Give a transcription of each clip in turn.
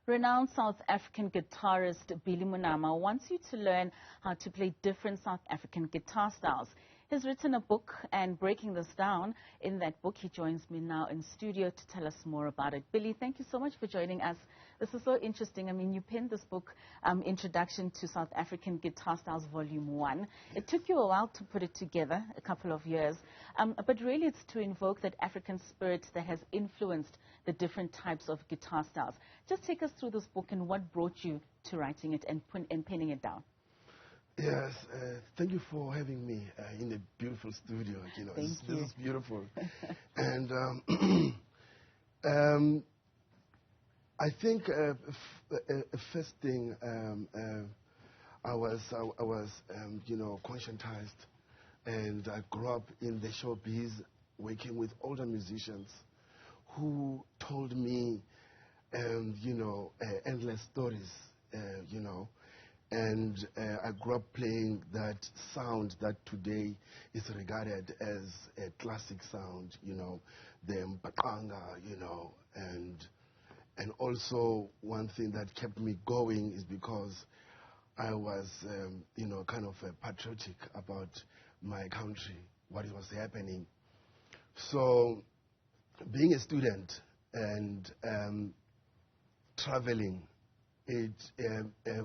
Renowned South African guitarist Billy Monama wants you to learn how to play different South African guitar styles. He's written a book, and breaking this down, in that book he joins me now in studio to tell us more about it. Billy, thank you so much for joining us. This is so interesting. I mean, you penned this book, Introduction to South African Guitar Styles, Volume 1. It took you a while to put it together, a couple of years, but really it's to invoke that African spirit that has influenced the different types of guitar styles. Just take us through this book and what brought you to writing it and penning it down. Yes, thank you for having me in a beautiful studio. You know, this is beautiful. And I think first thing I was conscientized, and I grew up in the showbiz working with older musicians who told me, endless stories, And I grew up playing that sound that today is regarded as a classic sound, the mpaqanga, and also one thing that kept me going is because I was, kind of patriotic about my country, what was happening. So being a student and traveling, it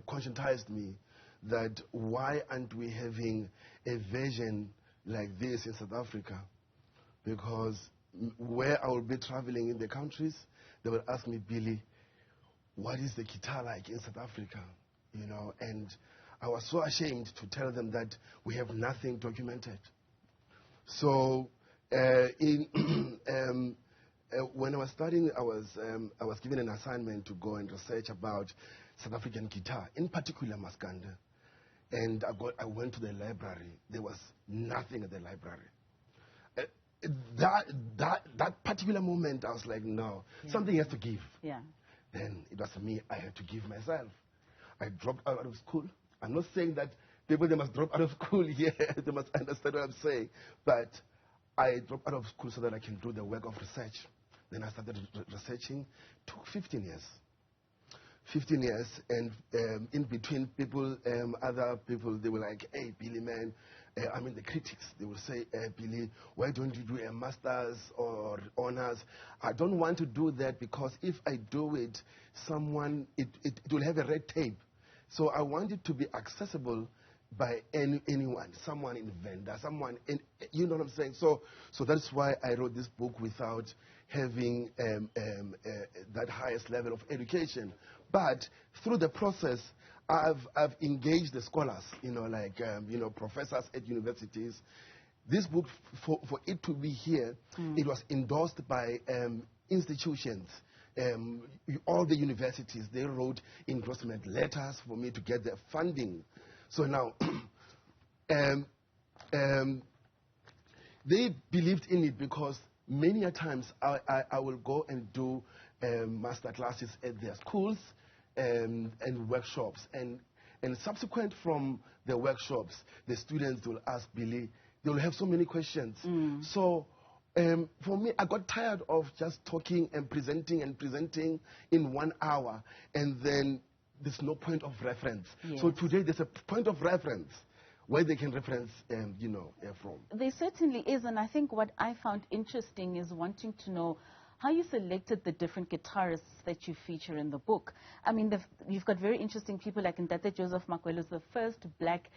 conscientized me that why aren't we having a version like this in South Africa? Because where I will be traveling in the countries, they will ask me, Billy, what is the guitar like in South Africa? And I was so ashamed to tell them that we have nothing documented. So when I was studying, I was given an assignment to go and research about South African guitar, in particular Maskanda. And I went to the library. There was nothing at the library. That particular moment, I was like, no, something has to give. Yeah. Then it was me. I had to give myself. I dropped out of school. I'm not saying that people, they must drop out of school. Yeah, they must understand what I'm saying. But I dropped out of school so that I can do the work of research. Then I started researching. Took 15 years. 15 years, and in between people, other people, they were like, hey, Billy, man, the critics, they will say, Billy, why don't you do a master's or honors? I don't want to do that because if I do it, it will have a red tape. So I want it to be accessible by anyone, someone in vendor, someone in, you know what I'm saying? So that's why I wrote this book without having that highest level of education. But through the process, I've engaged the scholars, professors at universities. This book, for it to be here, it was endorsed by institutions. All the universities, they wrote endorsement letters for me to get their funding. So now, they believed in it because many a times I will go and do master classes at their schools and workshops. And subsequent from the workshops, the students will ask Billy, they will have so many questions. So for me, I got tired of just talking and presenting in 1 hour, and then there's no point of reference. Yes. So today there's a point of reference where they can reference, from. There certainly is, and I think what I found interesting is wanting to know how you selected the different guitarists that you feature in the book. I mean, you've got very interesting people like Ndate Joseph Makwela's the first black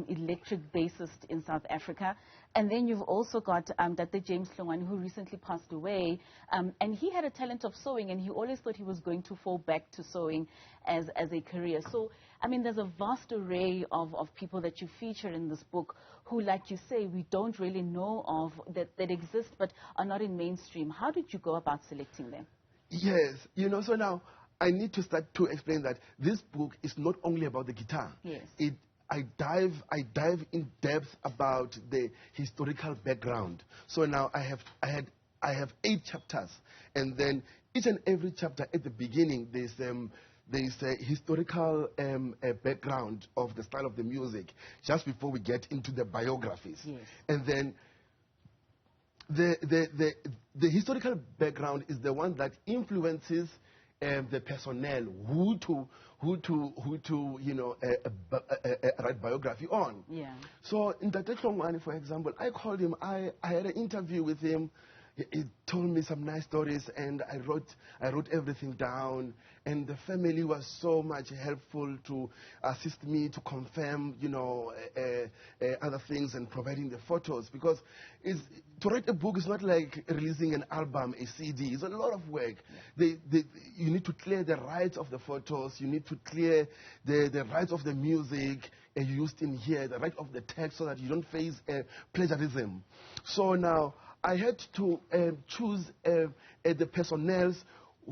electric bassist in South Africa. And then you've also got Ndate James Hlongwane, who recently passed away. And he had a talent of sewing, and he always thought he was going to fall back to sewing as a career. So, I mean, there's a vast array of people that you feature in this book who, like you say, we don't really know of that exist but are not in mainstream. How did you go about selecting them? Yes, so now I need to start to explain that this book is not only about the guitar. Yes. I dive in depth about the historical background. So now I have 8 chapters, and then each and every chapter at the beginning there's a historical background of the style of the music just before we get into the biographies. Yes. And then the historical background is the one that influences the personnel who to write biography on. Yeah. So in Tate, for example, I called him. I had an interview with him. He told me some nice stories, and I wrote everything down. And the family was so much helpful to assist me to confirm, other things and providing the photos. Because to write a book is not like releasing an album, a CD. It's a lot of work. You need to clear the rights of the photos. You need to clear the rights of the music used in here, the right of the text, so that you don't face plagiarism. So now, I had to choose the personnel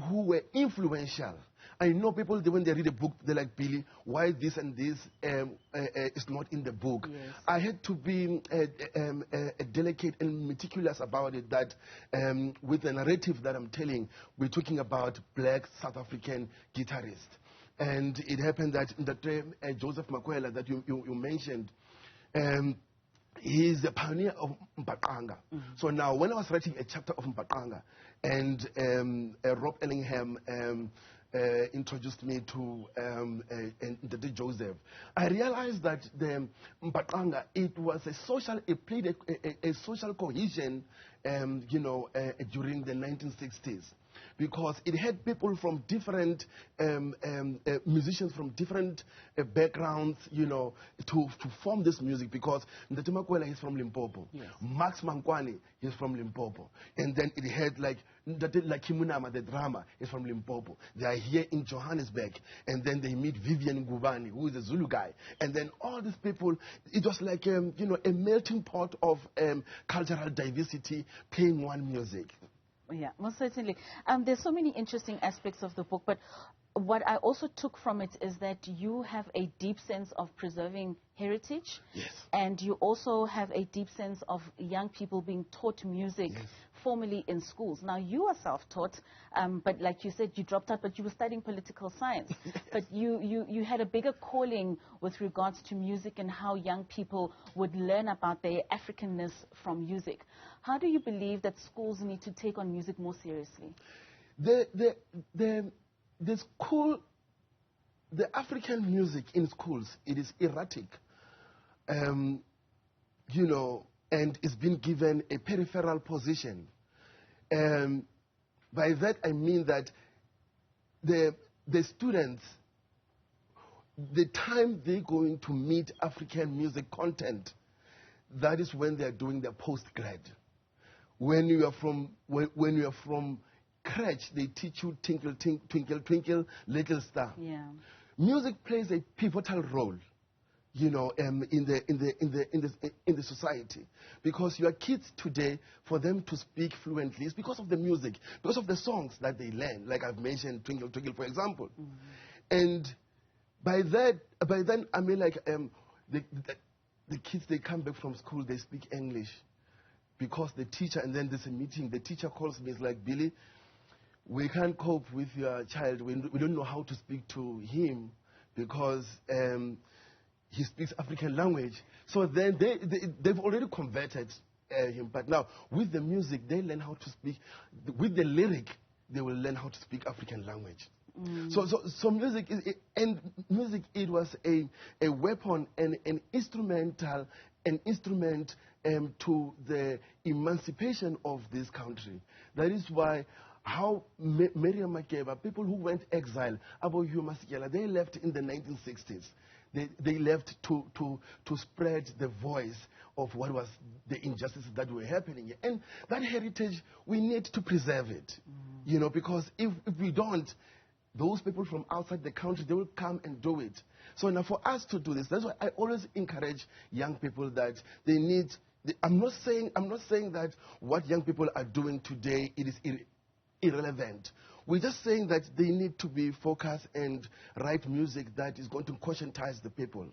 who were influential. I know people, when they read a book, they're like, Billy, why this and this is not in the book? Yes. I had to be delicate and meticulous about it, that with the narrative that I'm telling, we're talking about black South African guitarist. And it happened that in the time, Joseph Makwela, that you mentioned, he's the pioneer of Mpaqanga. So now, when I was writing a chapter of Mpaqanga, and Rob Ellingham introduced me to the Joseph, I realized that the Mpaqanga, it was it played a social cohesion, during the 1960s. Because it had people from different musicians from different backgrounds, to form this music. Because Ndati Makwela is from Limpopo, yes. Max Mankwani is from Limpopo, and then it had like Munama, the drummer, is from Limpopo. They are here in Johannesburg, and then they meet Vivian Ngubani, who is a Zulu guy, and then all these people. It was like a melting pot of cultural diversity, playing one music. Yeah, most certainly. There's so many interesting aspects of the book, but what I also took from it is that you have a deep sense of preserving heritage. Yes. And you also have a deep sense of young people being taught music, yes, formally in schools. Now, you are self-taught, but like you said, you dropped out, but you were studying political science. Yes. But you had a bigger calling with regards to music and how young people would learn about their Africanness from music. How do you believe that schools need to take on music more seriously? The African music in schools, it is erratic, and it's been given a peripheral position. By that I mean that the students, the time they're going to meet African music content, that is when they're doing their post-grad. When you are from crèche, they teach you twinkle, twinkle, twinkle, little star. Yeah. Music plays a pivotal role, in the society, because your kids today, for them to speak fluently, is because of the music, because of the songs that they learn. Like I've mentioned, Twinkle, Twinkle, for example. And by then, I mean, like the kids, they come back from school, they speak English. Because the teacher, and then there's a meeting, the teacher calls me, it's like, Billy, we can't cope with your child. We don't know how to speak to him because he speaks African language. So then they've already converted him. But now, with the music, they learn how to speak. With the lyric, they will learn how to speak African language. So music, it was a weapon and an instrument to the emancipation of this country. That is why how Miriam Makeba, people who went exile, Abo Hugh, they left in the 1960s. They left to spread the voice of what was the injustices that were happening. And that heritage, we need to preserve it. Because if we don't, those people from outside the country, they will come and do it. So now for us to do this, that's why I always encourage young people that they need. I'm not saying that what young people are doing today, it is irrelevant. We're just saying that they need to be focused and write music that is going to conscientize the people.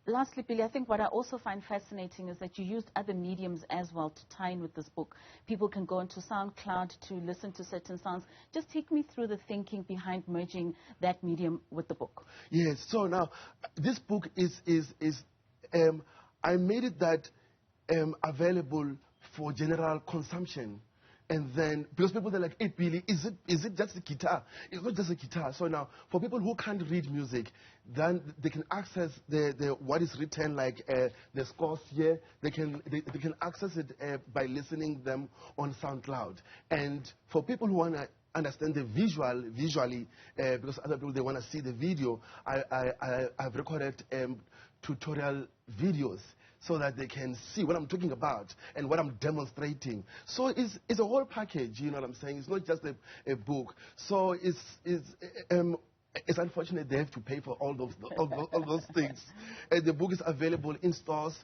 Lastly, Billy, I think what I also find fascinating is that you used other mediums as well to tie in with this book. People can go into SoundCloud to listen to certain sounds. Just take me through the thinking behind merging that medium with the book. Yes, so now this book I made it that available for general consumption. And then, because people, they're like, hey, Billy, is it just a guitar? It's not just a guitar. So now, for people who can't read music, then they can access what is written, like the scores here. They can access it by listening them on SoundCloud. And for people who want to understand the visually, because other people, they want to see the video, I've recorded tutorial videos so that they can see what I'm talking about and what I'm demonstrating. So it's a whole package, you know what I'm saying? It's not just a book. So it's unfortunate they have to pay for all those things. The book is available in stores,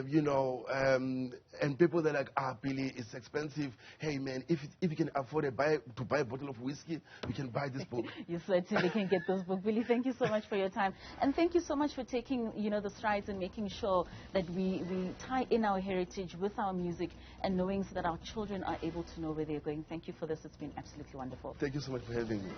you know, and people, they're like, Billy, it's expensive. Hey, man, if you can afford to buy a bottle of whiskey, you can buy this book. You certainly can get this book. Billy, thank you so much for your time. And thank you so much for taking, you know, the strides and making sure that we tie in our heritage with our music and knowing so that our children are able to know where they're going. Thank you for this. It's been absolutely wonderful. Thank you so much for having me.